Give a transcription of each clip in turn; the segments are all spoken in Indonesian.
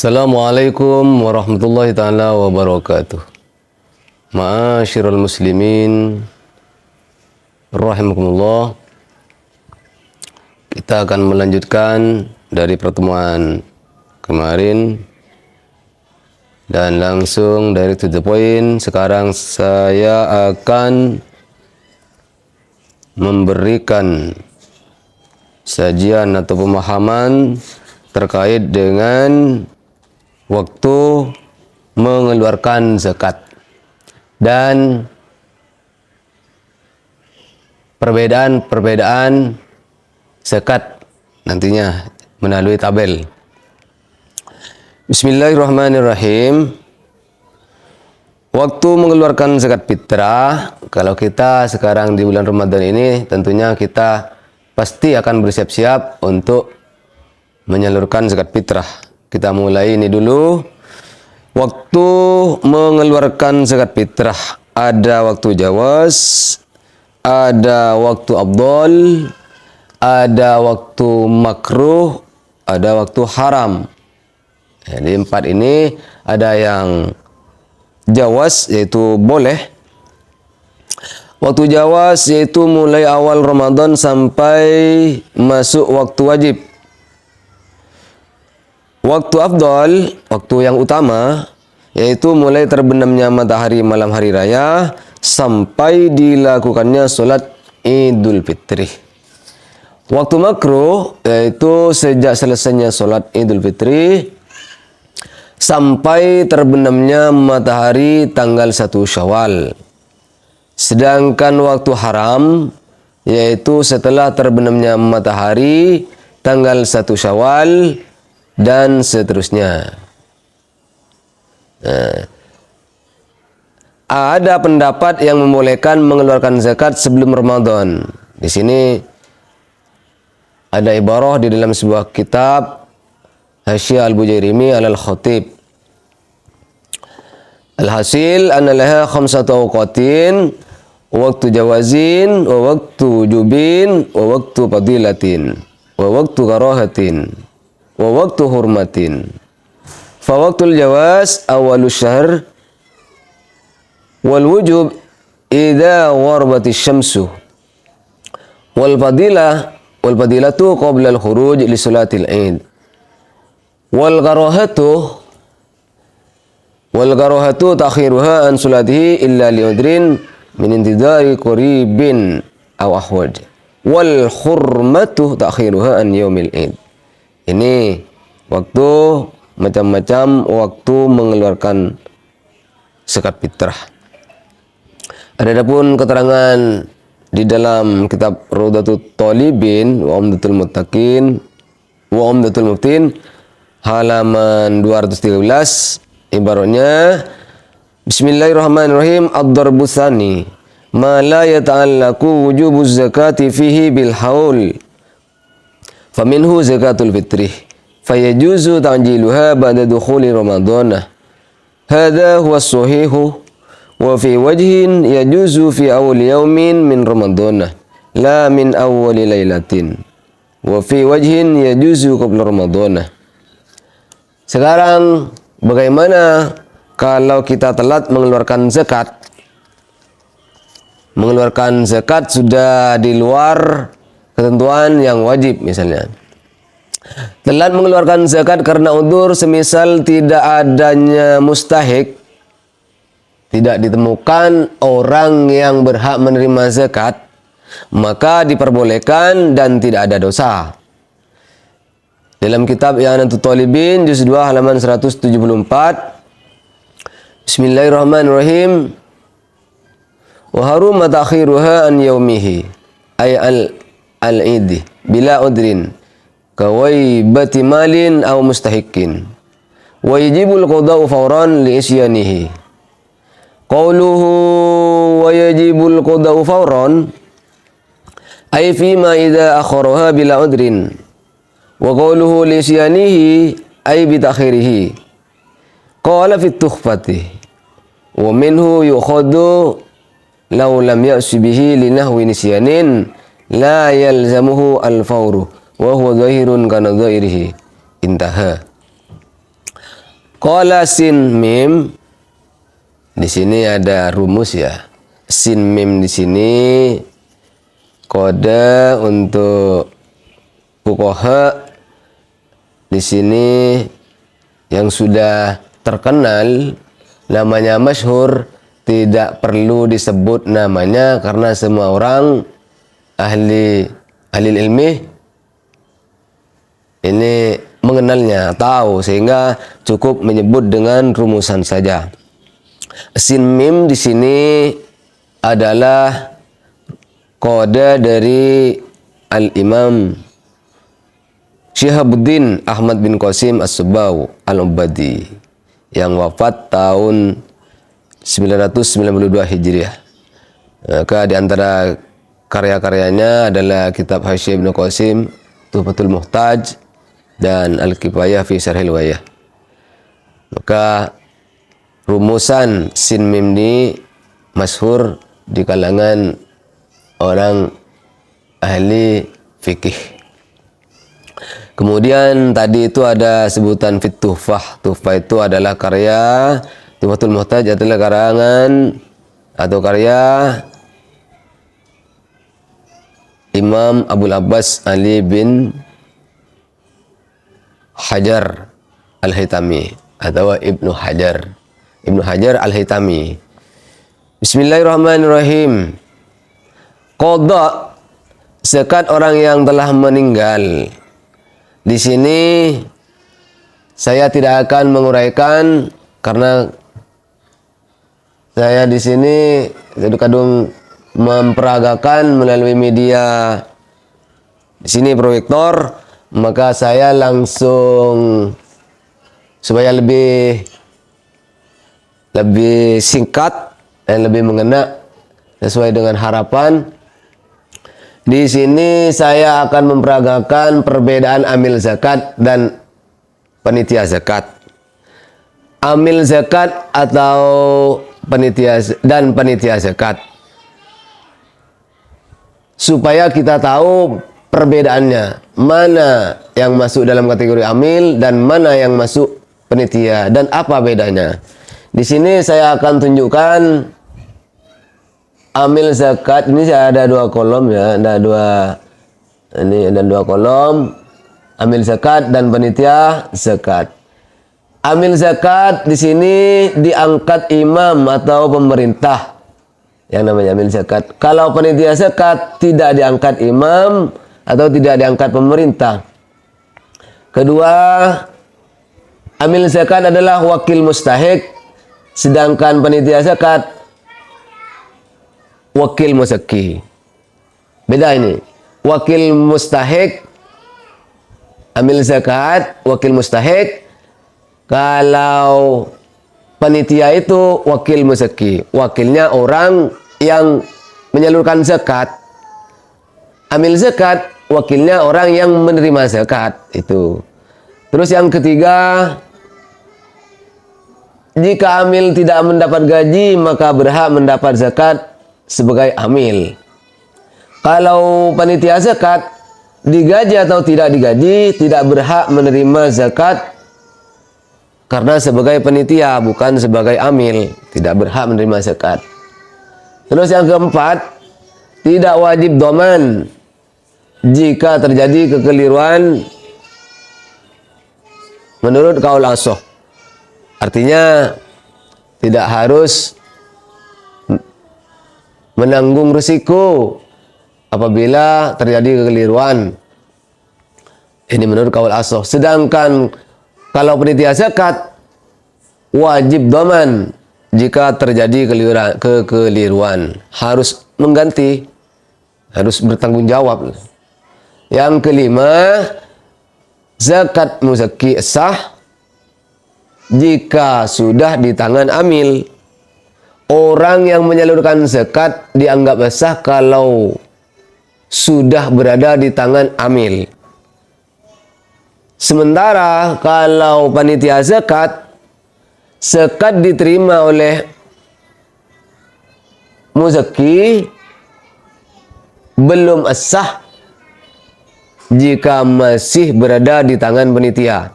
Assalamualaikum warahmatullahi ta'ala wabarakatuh. Ma'asyiral muslimin rahimakumullah. Kita akan melanjutkan dari pertemuan kemarin dan langsung dari to the point. Sekarang saya akan memberikan sajian atau pemahaman terkait dengan waktu mengeluarkan zakat dan perbedaan zakat nantinya melalui tabel. Bismillahirrahmanirrahim. Waktu mengeluarkan zakat fitrah, kalau kita sekarang di bulan Ramadan ini tentunya kita pasti akan bersiap-siap untuk menyalurkan zakat fitrah. Kita mulai ini dulu. Waktu mengeluarkan zakat fitrah ada waktu jawaz, ada waktu afdal, ada waktu makruh, ada waktu haram. Jadi empat ini ada yang jawaz yaitu boleh. Waktu jawaz yaitu mulai awal Ramadan sampai masuk waktu wajib. Waktu afdal, waktu yang utama, yaitu mulai terbenamnya matahari malam hari raya sampai dilakukannya sholat Idul Fitri. Waktu makruh, yaitu sejak selesainya sholat Idul Fitri sampai terbenamnya matahari tanggal 1 Syawal. Sedangkan waktu haram, yaitu setelah terbenamnya matahari tanggal 1 Syawal dan seterusnya. Ada pendapat yang membolehkan mengeluarkan zakat sebelum Ramadan. Di sini ada ibarah di dalam sebuah kitab Hasyiah Al-Bujairimi Al-Khatib. Alhasil anna laha khamsatu awqatin, waktu jawazin, wa waktu jubin, wa waktu fadilatin, wa waktu karahatin, wa waktu hurmatin. Fa waktul jawaz awalus syahr wal wujub idza gharabatis syamsu wal fadilatu qabla al khuruj li salatil id wal karahatu takhiruha an salatihi illa li udrin min intidari qaribin aw ahwaj wal hurmatu takhiruha an yaumil id. Ini waktu macam-macam waktu mengeluarkan zakat fitrah. Adapun keterangan di dalam kitab Rawdatul Talibin wa Umdatul Muttaqin wa Umdatul Muftin halaman 213, ibaratnya Bismillahirrahmanirrahim. Ad-darbu tsani ma la yata'allaqu wujubuz zakati fihi bil haul faminhu zakatul fitri fayajuzu ta'jiluha ba'da dukhuli ramadana. Hadha huwa as-sahihu wa fi wajhin yajuzu fi awal yaumin min ramadana la min awwali lailatin wa fi wajhin yajuzu qabla ramadana. Sekarang bagaimana kalau kita telat mengeluarkan zakat? Mengeluarkan zakat sudah di luar ketentuan yang wajib, misalnya telat mengeluarkan zakat karena udzur, semisal tidak adanya mustahik, tidak ditemukan orang yang berhak menerima zakat, maka diperbolehkan dan tidak ada dosa. Dalam kitab I'anatul Talibin juz 2 halaman 174, Bismillahirrahmanirrahim. Wa haruma ta'khiruha an yaumihi ay al-idi bila udrin kawaibati malin aw mustahikin wa yajibul qada'u fawran li isyanihi. Qawluhu wa yajibul qada'u fawran ay fima idza akharaha bila udrin, wa qawluhu li isyanihi ay bi ta'khirihi. Qala fi tukhfati wa minhu yukhadu law lam ya'si bihi li nahwi nisyanin la yalzamuhu al-fawru wa huwa zahirun kana zahirihi. Intaha. Qala sin mim, di sini ada rumus ya. Sin mim di sini kode untuk fuqaha di sini yang sudah terkenal, namanya masyhur, tidak perlu disebut namanya karena semua orang ahli ilmi ini mengenalnya, tahu, sehingga cukup menyebut dengan rumusan saja. Sin mim di sini adalah kode dari Al-Imam Syihabuddin Ahmad bin Qasim As-Subau Al-Ubadi yang wafat tahun 992 Hijriah. Maka di antara karya-karyanya adalah kitab Hasyiah Ibnu Qasim, Tuhfatul Muhtaj, dan Al-Kifayah fi Syarhil Wayah. Maka rumusan sin mim ini masyhur di kalangan orang ahli fikih. Kemudian tadi itu ada sebutan fit tuhfah. Tuhfah itu adalah karya, Tuhfatul Muhtaj adalah karangan atau karya Imam Abul Abbas Ali bin Hajar Al-Haytami atau Ibnu Hajar Al-Haytami. Bismillahirrahmanirrahim. Qadha, zakat orang yang telah meninggal. Di sini saya tidak akan menguraikan karena saya di sini kadung memperagakan melalui media di sini proyektor, maka saya langsung supaya lebih singkat dan lebih mengena sesuai dengan harapan. Di sini saya akan memperagakan perbedaan amil zakat dan panitia zakat. Amil zakat atau panitia zakat, supaya kita tahu perbedaannya, mana yang masuk dalam kategori amil dan mana yang masuk panitia dan apa bedanya. Di sini saya akan tunjukkan amil zakat. Ini saya ada dua kolom ya, ada dua kolom, amil zakat dan panitia zakat. Amil zakat di sini diangkat imam atau pemerintah yang namanya amil zakat. Kalau panitia zakat tidak diangkat imam atau tidak diangkat pemerintah. Kedua, amil zakat adalah wakil mustahik, sedangkan panitia zakat wakil muzakki. Beda ini. Wakil mustahik, amil zakat, wakil mustahik. Kalau panitia itu wakil muzakki, wakilnya orang yang menyalurkan zakat. Amil zakat, wakilnya orang yang menerima zakat. Itu. Terus yang ketiga, jika amil tidak mendapat gaji, maka berhak mendapat zakat sebagai amil. Kalau panitia zakat digaji atau tidak digaji, tidak berhak menerima zakat karena sebagai panitia, bukan sebagai amil, tidak berhak menerima zakat. Terus yang keempat, tidak wajib doman jika terjadi kekeliruan menurut kaul ashah. Artinya tidak harus menanggung risiko apabila terjadi kekeliruan. Ini menurut kaul ashah. Sedangkan kalau panitia zakat wajib doman jika terjadi kekeliruan, harus mengganti, harus bertanggung jawab. Yang kelima, zakat muzakki sah jika sudah di tangan amil. Orang yang menyalurkan zakat dianggap sah kalau sudah berada di tangan amil. Sementara kalau panitia zakat, zakat diterima oleh muzakki belum sah jika masih berada di tangan panitia.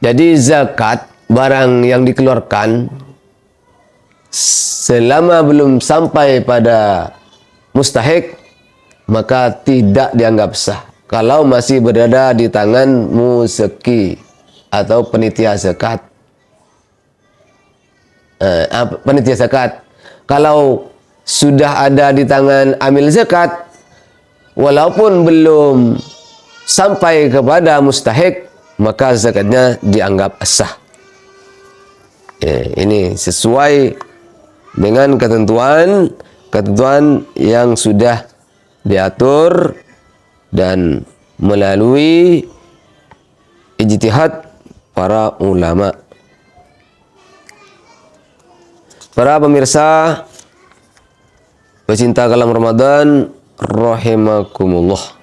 Jadi zakat barang yang dikeluarkan selama belum sampai pada mustahik maka tidak dianggap sah kalau masih berada di tangan muzaki atau panitia zakat. Panitia zakat. Kalau sudah ada di tangan amil zakat walaupun belum sampai kepada mustahik maka zakatnya dianggap sah. Ini sesuai dengan ketentuan yang sudah diatur dan melalui ijtihad para ulama. Para pemirsa pecinta kalam Ramadan rahimakumullah.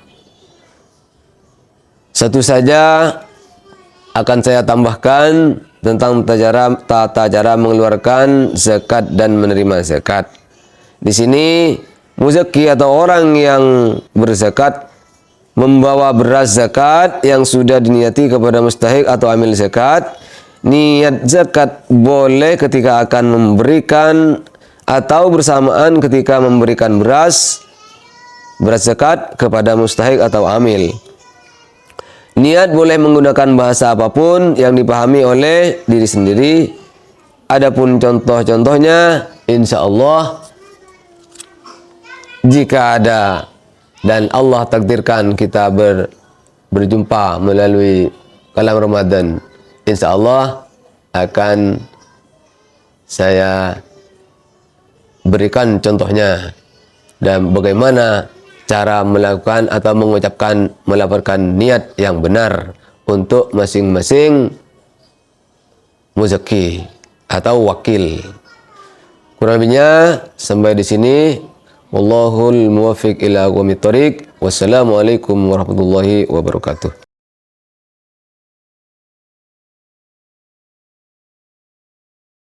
Satu saja akan saya tambahkan tentang tata cara mengeluarkan zakat dan menerima zakat. Di sini muzaki atau orang yang berzakat membawa beras zakat yang sudah diniati kepada mustahik atau amil zakat. Niat zakat boleh ketika akan memberikan atau bersamaan ketika memberikan beras zakat kepada mustahik atau amil. Niat boleh menggunakan bahasa apapun yang dipahami oleh diri sendiri. Adapun contoh-contohnya, insya Allah jika ada dan Allah takdirkan kita berjumpa melalui kalam Ramadan, insya Allah akan saya berikan contohnya dan bagaimana cara melakukan atau mengucapkan melaporkan niat yang benar untuk masing-masing muzaki atau wakil. Kurang lebihnya sampai di sini. Wallahul muwaffiq ila aqwamit thoriq. Wassalamualaikum warahmatullahi wabarakatuh.